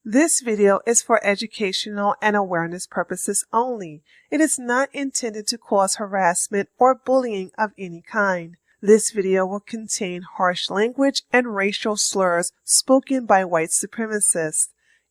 This video is for educational and awareness purposes only. It is not intended to cause harassment or bullying of any kind. This video will contain harsh language and racial slurs spoken by white supremacists.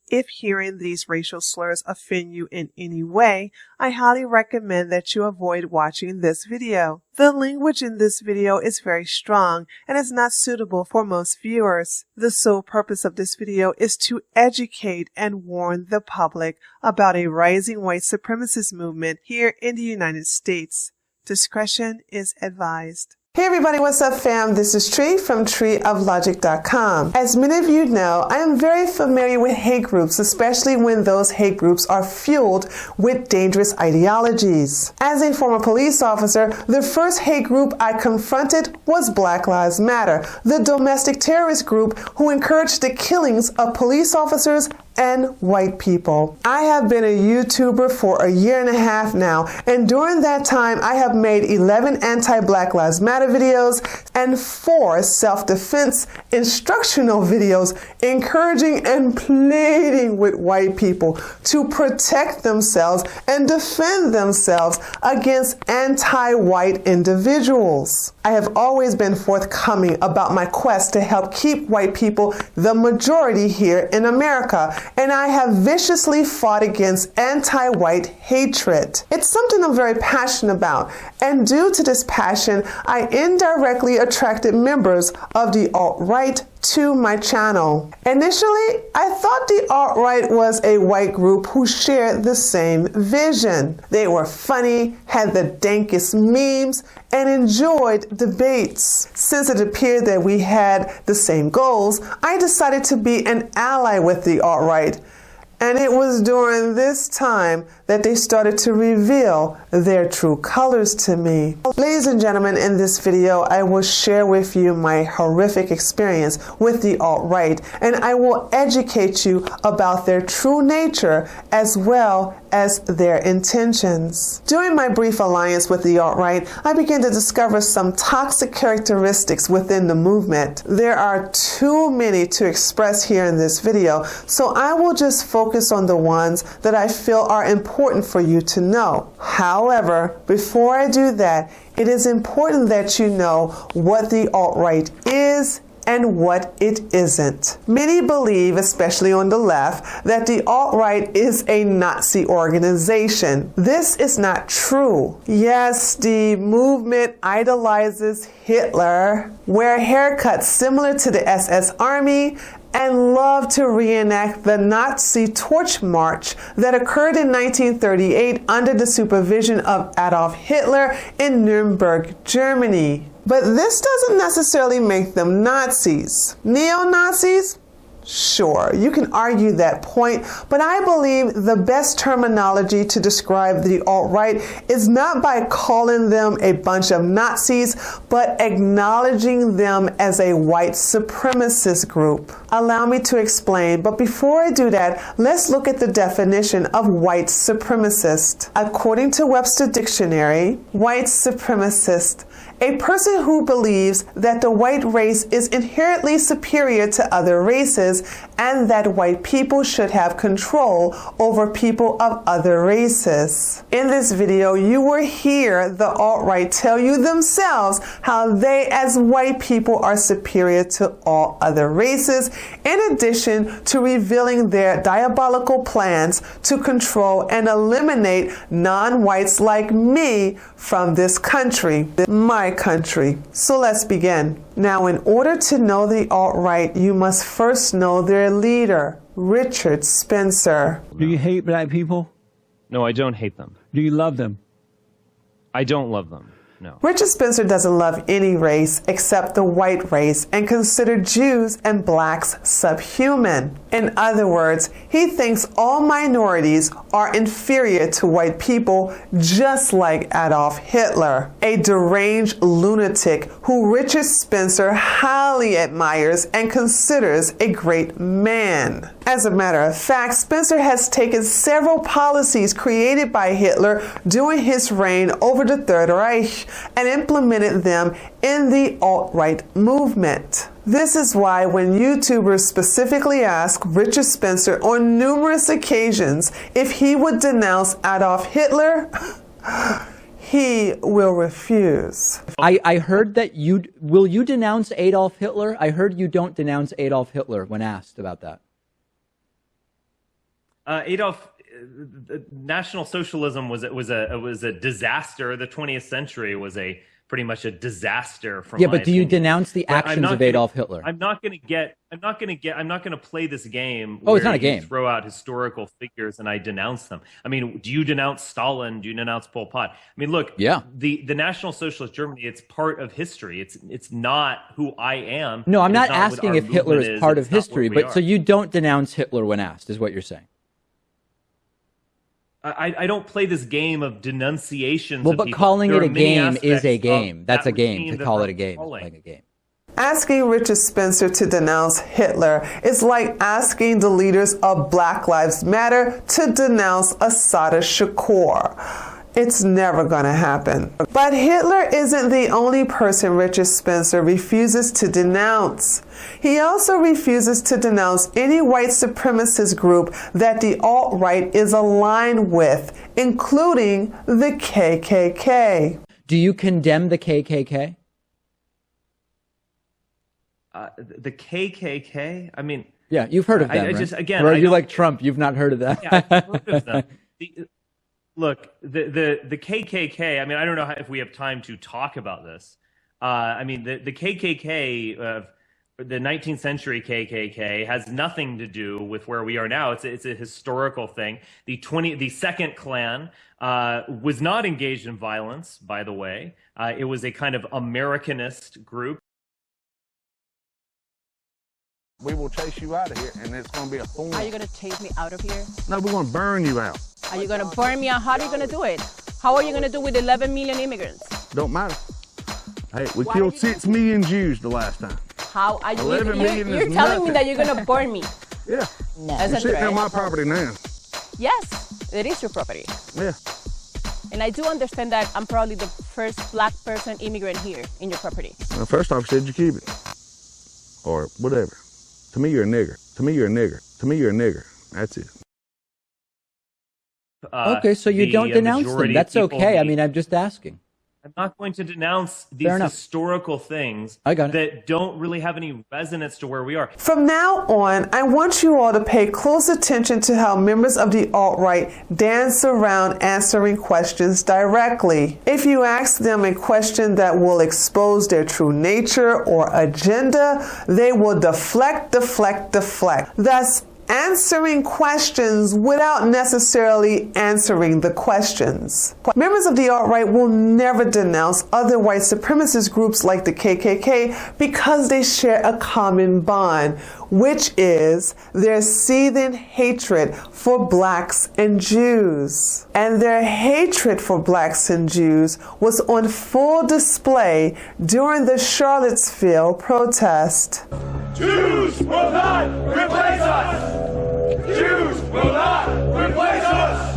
If hearing these racial slurs offend you in any way, I highly recommend that you avoid watching this video. The language in this video is very strong and is not suitable for most viewers. The sole purpose of this video is to educate and warn the public about a rising white supremacist movement here in the United States. Discretion is advised. Hey everybody, what's up fam? This is Tree from treeoflogic.com. As many of you know, I am very familiar with hate groups, especially when those hate groups are fueled with dangerous ideologies. As a former police officer, the first hate group I confronted was Black Lives Matter, the domestic terrorist group who encouraged the killings of police officers and white people. I have been a YouTuber for a year and a half now, and during that time I have made 11 anti-Black Lives Matter videos and 4 self-defense instructional videos encouraging and pleading with white people to protect themselves and defend themselves against anti-white individuals. I have always been forthcoming about my quest to help keep white people the majority here in America, and I have viciously fought against anti-white hatred. It's something I'm very passionate about, and due to this passion, I indirectly attracted members of the alt-right to my channel. Initially, I thought the alt-right was a white group who shared the same vision. They were funny, had the dankest memes, and enjoyed debates. Since it appeared that we had the same goals, I decided to be an ally with the alt-right. And it was during this time that they started to reveal their true colors to me. Ladies and gentlemen, in this video, I will share with you my horrific experience with the alt-right, and I will educate you about their true nature as well as their intentions. During my brief alliance with the alt-right, I began to discover some toxic characteristics within the movement. There are too many to express here in this video, so I will just focus on the ones that I feel are important for you to know. However, before I do that, it is important that you know what the alt-right is and what it isn't. Many believe, especially on the left, that the alt-right is a Nazi organization. This is not true. Yes, the movement idolizes Hitler, wear haircuts similar to the SS Army, and love to reenact the Nazi torch march that occurred in 1938 under the supervision of Adolf Hitler in Nuremberg, Germany. But this doesn't necessarily make them Nazis. Neo-Nazis? Sure, you can argue that point, but I believe the best terminology to describe the alt-right is not by calling them a bunch of Nazis, but acknowledging them as a white supremacist group. Allow me to explain, but before I do that, let's look at the definition of white supremacist. According to Webster Dictionary, white supremacist, a person who believes that the white race is inherently superior to other races and that white people should have control over people of other races. In this video, you will hear the alt-right tell you themselves how they as white people are superior to all other races, in addition to revealing their diabolical plans to control and eliminate non-whites like me from this country, my country. So let's begin. Now, in order to know the alt-right, you must first know their leader, Richard Spencer. Do you hate black people? No, I don't hate them. Do you love them? I don't love them. No. Richard Spencer doesn't love any race except the white race and considers Jews and blacks subhuman. In other words, he thinks all minorities are inferior to white people, just like Adolf Hitler, a deranged lunatic who Richard Spencer highly admires and considers a great man. As a matter of fact, Spencer has taken several policies created by Hitler during his reign over the Third Reich and implemented them in the alt-right movement. This is why when YouTubers specifically ask Richard Spencer on numerous occasions if he would denounce Adolf Hitler, he will refuse. I heard that will you denounce Adolf Hitler? I heard you don't denounce Adolf Hitler when asked about that. National Socialism was a disaster. The 20th century was pretty much a disaster. But do you denounce the actions of Adolf Hitler? I'm not going to play this game. Oh, it's not a game. You throw out historical figures and I denounce them. I mean, do you denounce Stalin? Do you denounce Pol Pot? I mean, look. Yeah. The National Socialist Germany. It's part of history. It's not who I am. No, I'm not asking if Hitler is part of history. But so you don't denounce Hitler when asked, is what you're saying? I don't play this game of denunciations. Well, but calling it a game is a game. That's a game. To call it a game is like a game. Asking Richard Spencer to denounce Hitler is like asking the leaders of Black Lives Matter to denounce Assata Shakur. It's never going to happen. But Hitler isn't the only person Richard Spencer refuses to denounce. He also refuses to denounce any white supremacist group that the alt-right is aligned with, including the KKK. Do you condemn the KKK? The KKK? I mean... Yeah, you've heard of them, right? Or are you like Trump? You've not heard of that? Yeah, I've heard of them. Look, the KKK, I mean, I don't know if we have time to talk about this. I mean, the KKK, the 19th century KKK, has nothing to do with where we are now. It's a historical thing. The Second Klan was not engaged in violence, by the way. It was a kind of Americanist group. We will chase you out of here, and it's going to be a thorn. Are you going to chase me out of here? No, we're going to burn you out. Are you going to burn me out? How are you going to do it? How are you going to do with 11 million immigrants? Don't matter. Hey, we killed 6 million Jews the last time. How are you? 11 million You're telling me that you're going to burn me? Yeah. No. You're sitting on my property now. Yes, it is your property. Yeah. And I do understand that I'm probably the first black person immigrant here in your property. Well, first off, you said you keep it. Or whatever. To me, you're a nigger. To me, you're a nigger. To me, you're a nigger. That's it. Okay, so you don't denounce them. That's okay. I mean, I'm just asking. I'm not going to denounce these historical things that don't really have any resonance to where we are. From now on, I want you all to pay close attention to how members of the alt-right dance around answering questions directly. If you ask them a question that will expose their true nature or agenda, they will deflect. Thus, answering questions without necessarily answering the questions. Members of the alt-right will never denounce other white supremacist groups like the KKK because they share a common bond, which is their seething hatred for blacks and Jews. And their hatred for blacks and Jews was on full display during the Charlottesville protest. Jews will not replace us! Jews will not replace us!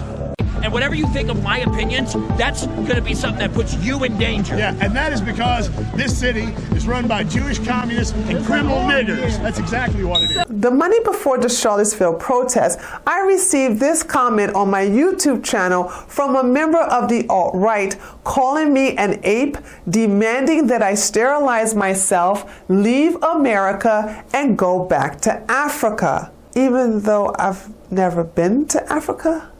And whatever you think of my opinions, that's going to be something that puts you in danger. Yeah, and that is because this city is run by Jewish communists and criminal niggers. That's exactly what it is. The Monday before the Charlottesville protest, I received this comment on my YouTube channel from a member of the alt-right calling me an ape, demanding that I sterilize myself, leave America, and go back to Africa, even though I've never been to Africa.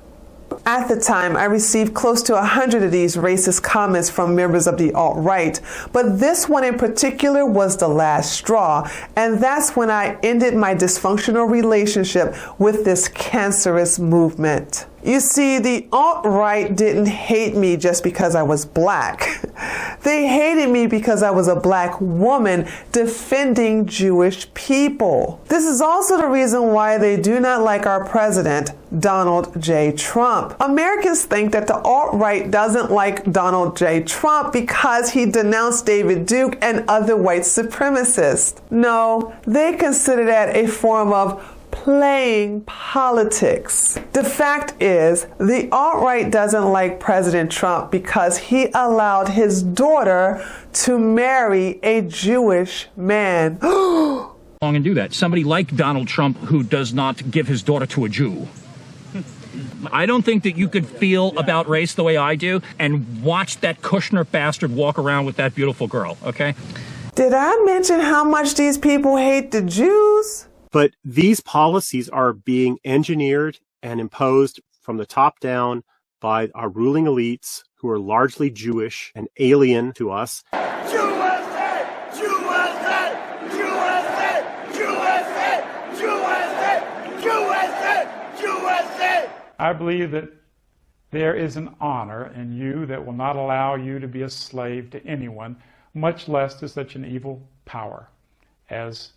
At the time, I received close to 100 of these racist comments from members of the alt-right, but this one in particular was the last straw, and that's when I ended my dysfunctional relationship with this cancerous movement. You see, the alt-right didn't hate me just because I was black. They hated me because I was a black woman defending Jewish people. This is also the reason why they do not like our president, Donald J. Trump. Americans think that the alt-right doesn't like Donald J. Trump because he denounced David Duke and other white supremacists. No, they consider that a form of playing politics. The fact is, the alt-right doesn't like President Trump because he allowed his daughter to marry a Jewish man. And do that. Somebody like Donald Trump who does not give his daughter to a Jew. I don't think that you could feel about race the way I do and watch that Kushner bastard walk around with that beautiful girl, okay? Did I mention how much these people hate the Jews? But these policies are being engineered and imposed from the top down by our ruling elites who are largely Jewish and alien to us. I believe that there is an honor in you that will not allow you to be a slave to anyone, much less to such an evil power as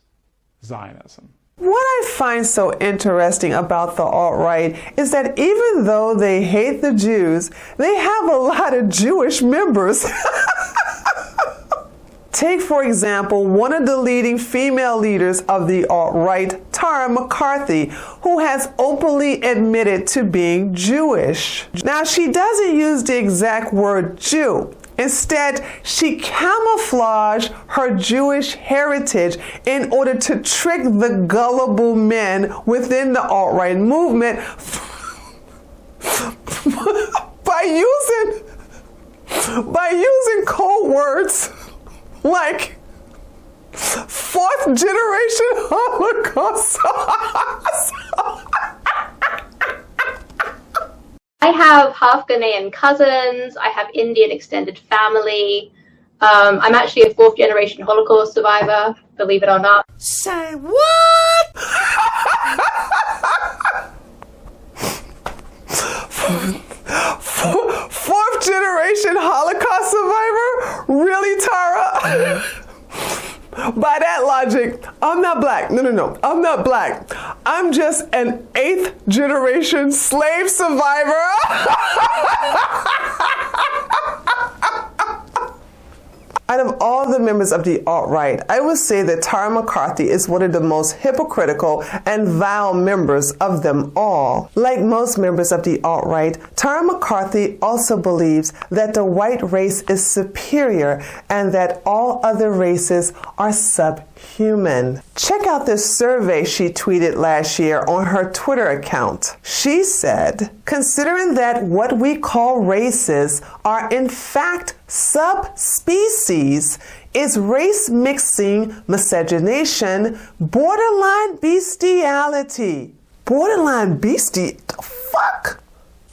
Zionism. What I find so interesting about the alt-right is that even though they hate the Jews, they have a lot of Jewish members. Take, for example, one of the leading female leaders of the alt-right, Tara McCarthy, who has openly admitted to being Jewish. Now, she doesn't use the exact word Jew. Instead, she camouflaged her Jewish heritage in order to trick the gullible men within the alt-right movement by using code words like fourth generation Holocaust. I have half Ghanaian cousins. I have Indian extended family. I'm actually a fourth generation Holocaust survivor, believe it or not. Say what? Fourth generation Holocaust survivor? Really, Tara? By that logic, I'm not black. No. I'm not black. I'm just an 8th generation slave survivor. Out of all the members of the alt-right, I would say that Tara McCarthy is one of the most hypocritical and vile members of them all. Like most members of the alt-right, Tara McCarthy also believes that the white race is superior and that all other races are subhuman. Check out this survey she tweeted last year on her Twitter account. She said, considering that what we call races are in fact subspecies, is race mixing, miscegenation, borderline bestiality. Borderline beastie? The fuck?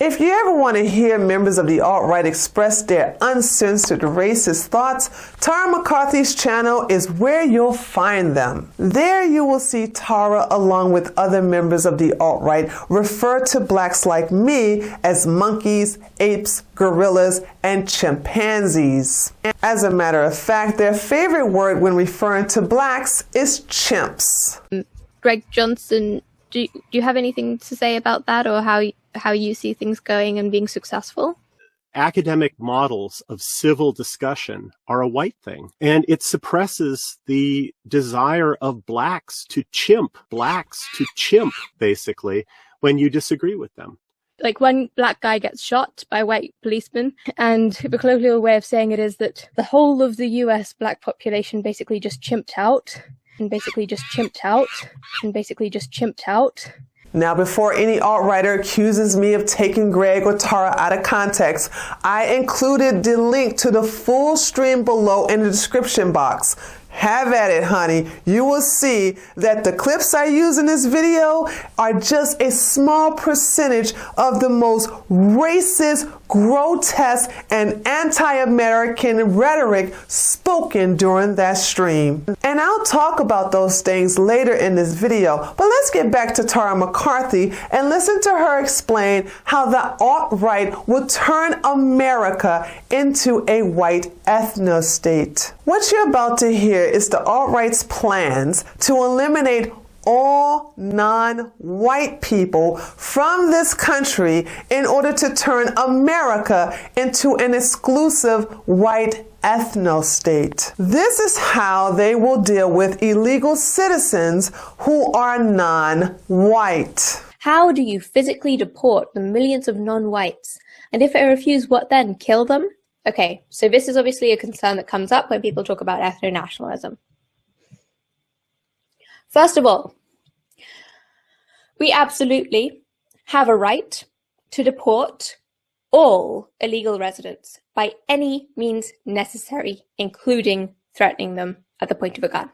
If you ever want to hear members of the alt-right express their uncensored racist thoughts, Tara McCarthy's channel is where you'll find them. There you will see Tara, along with other members of the alt-right, refer to blacks like me as monkeys, apes, gorillas, and chimpanzees. As a matter of fact, their favorite word when referring to blacks is chimps. Greg Johnson, do you have anything to say about that, or how you see things going and being successful? Academic models of civil discussion are a white thing, and it suppresses the desire of blacks to chimp, basically, when you disagree with them. Like, one black guy gets shot by a white policeman, and the colloquial way of saying it is that the whole of the US black population basically just chimped out, and basically just chimped out, and basically just chimped out. Now, before any alt-writer accuses me of taking Greg or Tara out of context, I included the link to the full stream below in the description box. Have at it, honey. You will see that the clips I use in this video are just a small percentage of the most racist, grotesque, and anti-American rhetoric spoken during that stream. And I'll talk about those things later in this video, but let's get back to Tara McCarthy and listen to her explain how the alt-right will turn America into a white ethno-state. What you're about to hear is the alt-right's plans to eliminate all non-white people from this country in order to turn America into an exclusive white ethno-state. This is how they will deal with illegal citizens who are non-white. How do you physically deport the millions of non-whites? And if they refuse, what then? Kill them? Okay, so this is obviously a concern that comes up when people talk about ethno-nationalism. First of all, we absolutely have a right to deport all illegal residents by any means necessary, including threatening them at the point of a gun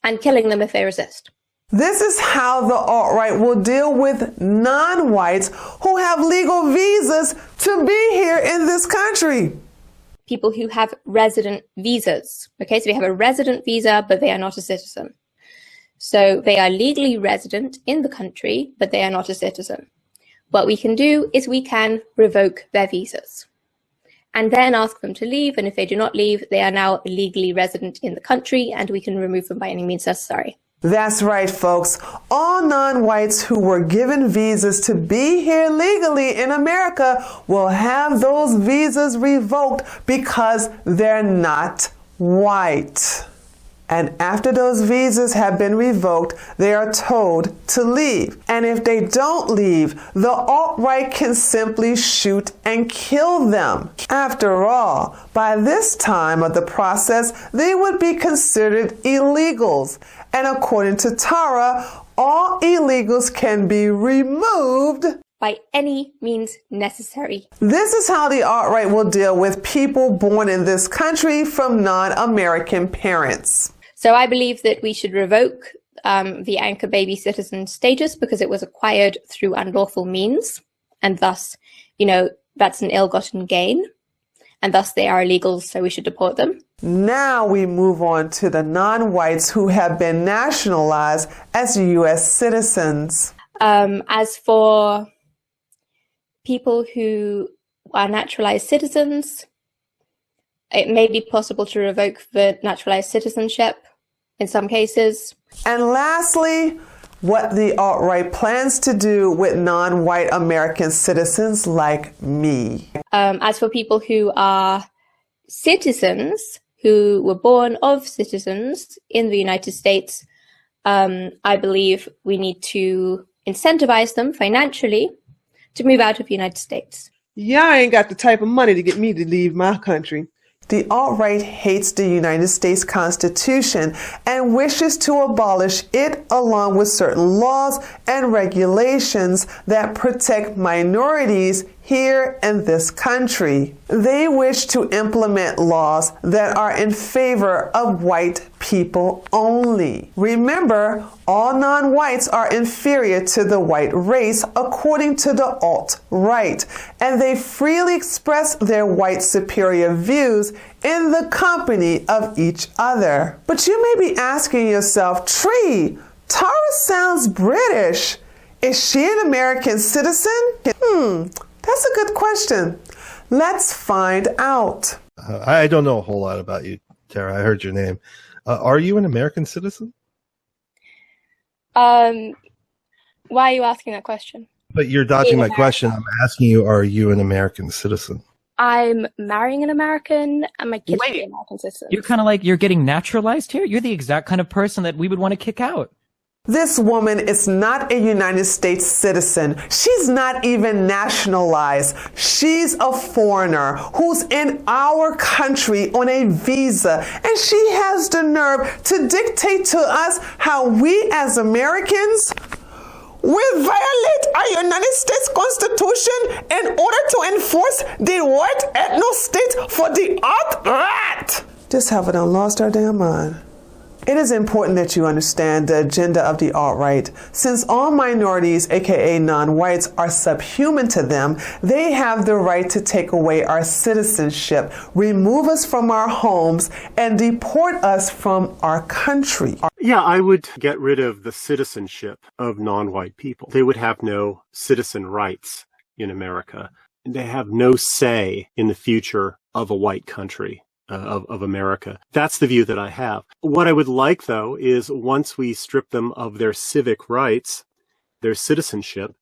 and killing them if they resist. This is how the alt-right will deal with non-whites who have legal visas to be here in this country. People who have resident visas. Okay, so we have a resident visa, but they are not a citizen. So they are legally resident in the country, but they are not a citizen. What we can do is we can revoke their visas and then ask them to leave. And if they do not leave, they are now legally resident in the country and we can remove them by any means necessary. That's right, folks. All non-whites who were given visas to be here legally in America will have those visas revoked because they're not white. And after those visas have been revoked, they are told to leave. And if they don't leave, the alt-right can simply shoot and kill them. After all, by this time of the process, they would be considered illegals. And according to Tara, all illegals can be removed by any means necessary. This is how the alt-right will deal with people born in this country from non-American parents. So I believe that we should revoke the anchor baby citizen status because it was acquired through unlawful means. And thus, that's an ill-gotten gain. And thus they are illegals, so we should deport them. Now we move on to the non-whites who have been nationalized as U.S. citizens. As for people who are naturalized citizens, it may be possible to revoke the naturalized citizenship in some cases. And lastly, what the alt-right plans to do with non-white American citizens like me. As for people who are citizens, who were born of citizens in the United States, I believe we need to incentivize them financially to move out of the United States. Y'all ain't got the type of money to get me to leave my country. The alt-right hates the United States Constitution and wishes to abolish it along with certain laws and regulations that protect minorities here in this country. They wish to implement laws that are in favor of white people only. Remember, all non-whites are inferior to the white race according to the alt-right, and they freely express their white superior views in the company of each other. But you may be asking yourself, Tree, Tara sounds British. Is she an American citizen? That's a good question. Let's find out. I don't know a whole lot about you, Tara. I heard your name. Are you an American citizen? Why are you asking that question? But you're dodging my question. I'm asking you, are you an American citizen? I'm marrying an American and my kids are American citizens. You're kind of like, you're getting naturalized here? You're the exact kind of person that we would want to kick out. This woman is not a United States citizen. She's not even nationalized. She's a foreigner who's in our country on a visa, and she has the nerve to dictate to us how we as Americans will violate our United States Constitution in order to enforce the white ethno-state for the alt-right. Just haven't lost our damn mind. It is important that you understand the agenda of the alt-right. Since all minorities, aka non-whites, are subhuman to them, they have the right to take away our citizenship, remove us from our homes, and deport us from our country. Yeah, I would get rid of the citizenship of non-white people. They would have no citizen rights in America. They have no say in the future of a white country. of America. That's the view that I have. What I would like, though, is once we strip them of their civic rights, their citizenship,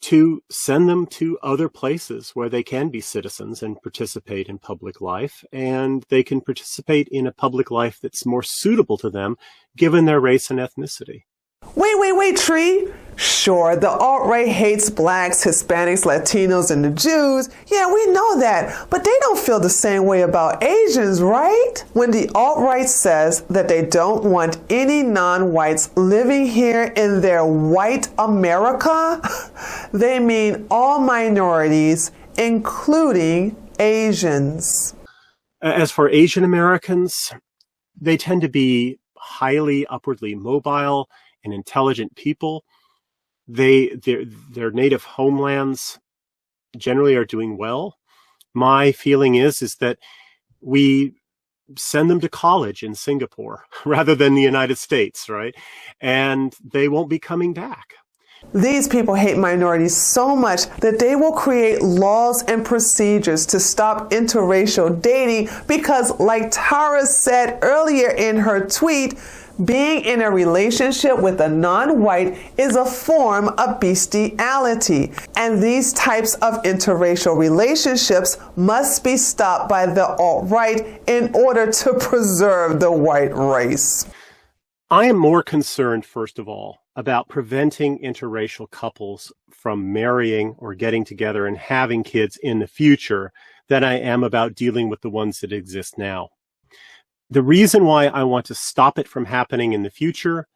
to send them to other places where they can be citizens and participate in public life, and they can participate in a public life that's more suitable to them given their race and ethnicity. Wait, Tree. Sure, the alt-right hates blacks, Hispanics, Latinos, and the Jews. Yeah, we know that. But they don't feel the same way about Asians, right? When the alt-right says that they don't want any non-whites living here in their white America, they mean all minorities, including Asians. As for Asian Americans, they tend to be highly upwardly mobile and intelligent people. Their native homelands generally are doing well. My feeling is that we send them to college in Singapore rather than the United States, right? And they won't be coming back. These people hate minorities so much that they will create laws and procedures to stop interracial dating because, like Tara said earlier in her tweet, being in a relationship with a non-white is a form of bestiality, and these types of interracial relationships must be stopped by the alt-right in order to preserve the white race. I am more concerned, first of all, about preventing interracial couples from marrying or getting together and having kids in the future than I am about dealing with the ones that exist now. The reason why I want to stop it from happening in the future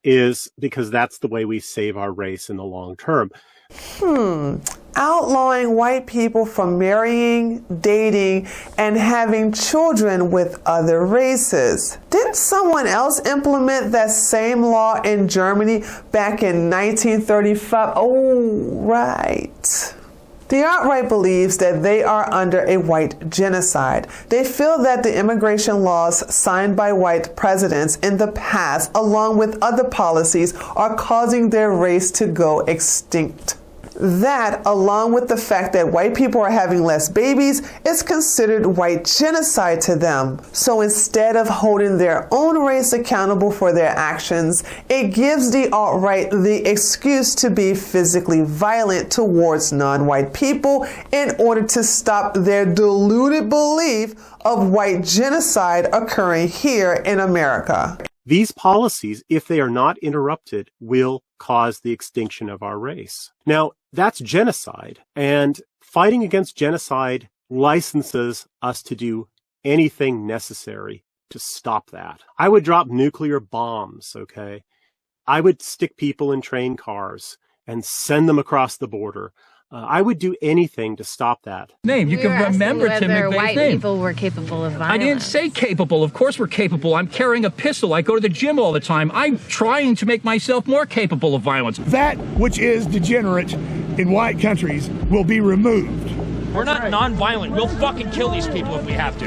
is because that's the way we save our race in the long term. Outlawing white people from marrying, dating, and having children with other races. Didn't someone else implement that same law in Germany back in 1935? Oh, right. The alt-right believes that they are under a white genocide. They feel that the immigration laws signed by white presidents in the past, along with other policies, are causing their race to go extinct. That, along with the fact that white people are having less babies, is considered white genocide to them. So instead of holding their own race accountable for their actions, it gives the alt-right the excuse to be physically violent towards non-white people in order to stop their deluded belief of white genocide occurring here in America. These policies, if they are not interrupted, will cause the extinction of our race. Now, that's genocide, and fighting against genocide licenses us to do anything necessary to stop that. I would drop nuclear bombs, okay? I would stick people in train cars and send them across the border. I would do anything to stop that. You can remember Tim McVeigh's white name. people were capable of violence. I didn't say capable. Of course we're capable. I'm carrying a pistol. I go to the gym all the time. I'm trying to make myself more capable of violence. That which is degenerate in white countries will be removed. We're not non-violent. We'll fucking kill these people if we have to.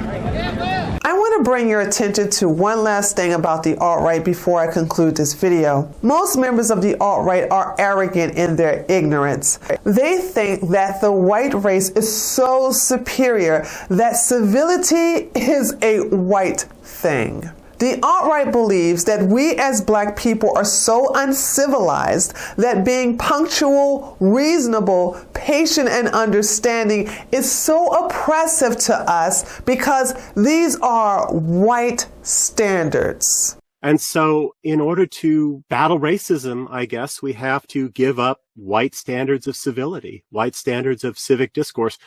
I want to bring your attention to one last thing about the alt-right before I conclude this video. Most members of the alt-right are arrogant in their ignorance. They think that the white race is so superior that civility is a white thing. The alt-right believes that we as black people are so uncivilized that being punctual, reasonable, patient, and understanding is so oppressive to us because these are white standards. And so in order to battle racism, I guess we have to give up white standards of civility, white standards of civic discourse.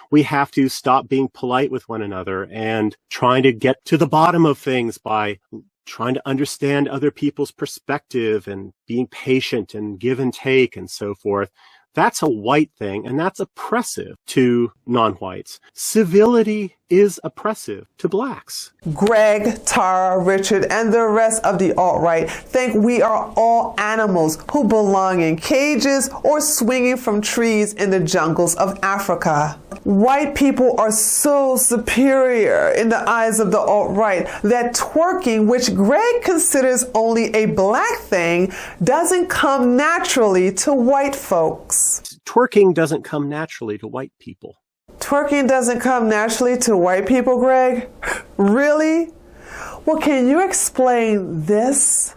We have to stop being polite with one another and trying to get to the bottom of things by trying to understand other people's perspective and being patient and give and take and so forth. That's a white thing, and that's oppressive to non-whites. Civility is oppressive to blacks. Greg, Tara, Richard, and the rest of the alt-right think we are all animals who belong in cages or swinging from trees in the jungles of Africa. White people are so superior in the eyes of the alt-right that twerking, which Greg considers only a black thing, doesn't come naturally to white folks. Twerking doesn't come naturally to white people. Twerking doesn't come naturally to white people, Greg? Really? Well, can you explain this?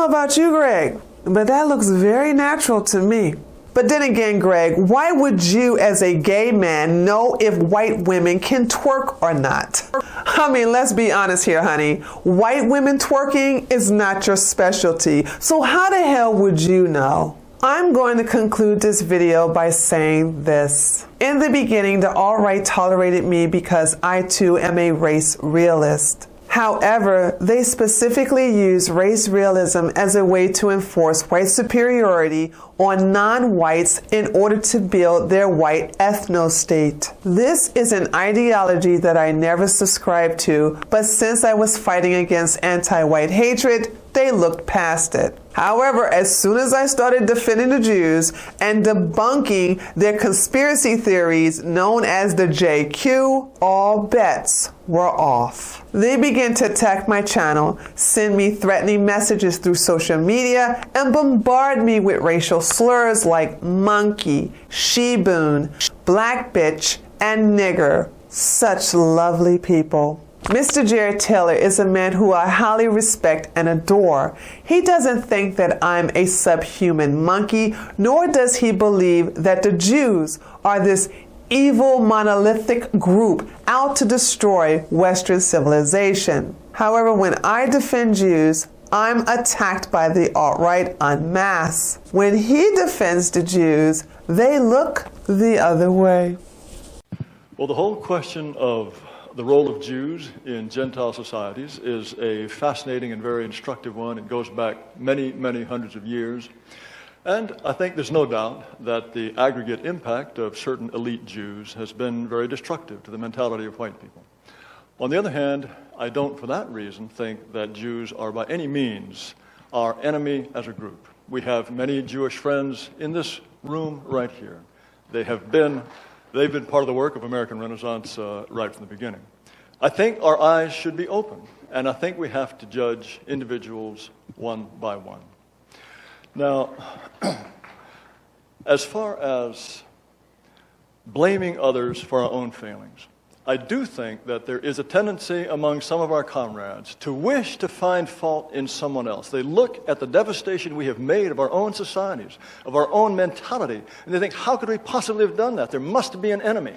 About you, Greg, but that looks very natural to me. But then again, Greg, why would you as a gay man know if white women can twerk or not? I mean, let's be honest here, honey. White women twerking is not your specialty. So how the hell would you know? I'm going to conclude this video by saying this. In the beginning, the alt-right tolerated me because I too am a race realist. However, they specifically use race realism as a way to enforce white superiority on non-whites in order to build their white ethno-state. This is an ideology that I never subscribed to, but since I was fighting against anti-white hatred, they looked past it. However, as soon as I started defending the Jews and debunking their conspiracy theories known as the JQ, all bets were off. They began to attack my channel, send me threatening messages through social media, and bombard me with racial slurs like monkey, she-boon, black bitch, and nigger. Such lovely people. Mr. Jared Taylor is a man who I highly respect and adore. He doesn't think that I'm a subhuman monkey, nor does he believe that the Jews are this evil monolithic group out to destroy Western civilization. However, when I defend Jews, I'm attacked by the alt-right en masse. When he defends the Jews, they look the other way. Well, the whole question of the role of Jews in Gentile societies is a fascinating and very instructive one. It goes back many, many hundreds of years. And I think there's no doubt that the aggregate impact of certain elite Jews has been very destructive to the mentality of white people. On the other hand, I don't, for that reason, think that Jews are by any means our enemy as a group. We have many Jewish friends in this room right here. They've been part of the work of American Renaissance right from the beginning. I think our eyes should be open, and I think we have to judge individuals one by one. Now, as far as blaming others for our own failings, I do think that there is a tendency among some of our comrades to wish to find fault in someone else. They look at the devastation we have made of our own societies, of our own mentality, and they think, how could we possibly have done that? There must be an enemy.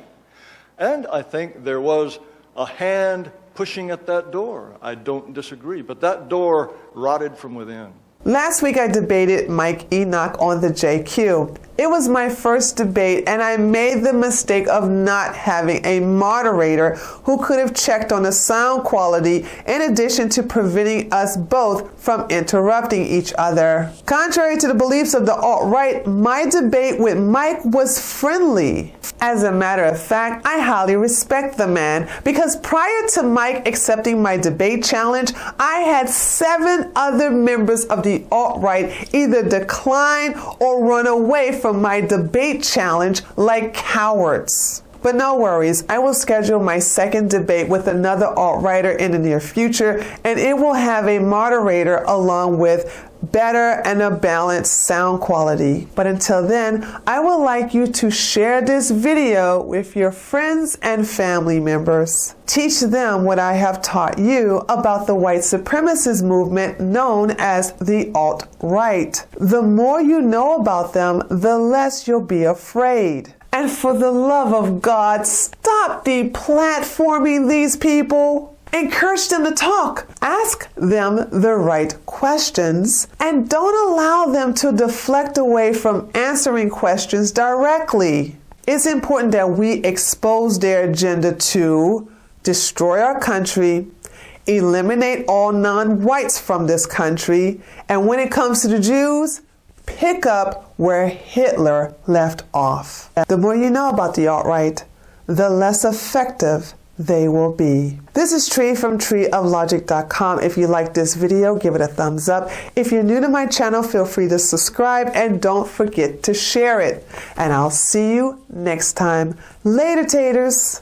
And I think there was a hand pushing at that door. I don't disagree, but that door rotted from within. Last week I debated Mike Enoch on the JQ. It was my first debate, and I made the mistake of not having a moderator who could have checked on the sound quality in addition to preventing us both from interrupting each other. Contrary to the beliefs of the alt-right, my debate with Mike was friendly. As a matter of fact, I highly respect the man because prior to Mike accepting my debate challenge, I had 7 other members of the alt-right either decline or run away from my debate challenge like cowards. But no worries, I will schedule my second debate with another alt-righter in the near future, and it will have a moderator along with better and a balanced sound quality. But until then, I would like you to share this video with your friends and family members. Teach them what I have taught you about the white supremacist movement known as the alt-right. The more you know about them, the less you'll be afraid. And for the love of God, stop deplatforming these people. Encourage them to talk. Ask them the right questions. And don't allow them to deflect away from answering questions directly. It's important that we expose their agenda to destroy our country, eliminate all non-whites from this country, and when it comes to the Jews, pick up where Hitler left off. The more you know about the alt-right, the less effective they will be. This is Tree from treeoflogic.com. If you like this video, give it a thumbs up. If you're new to my channel, feel free to subscribe and don't forget to share it. And I'll see you next time. Later, taters.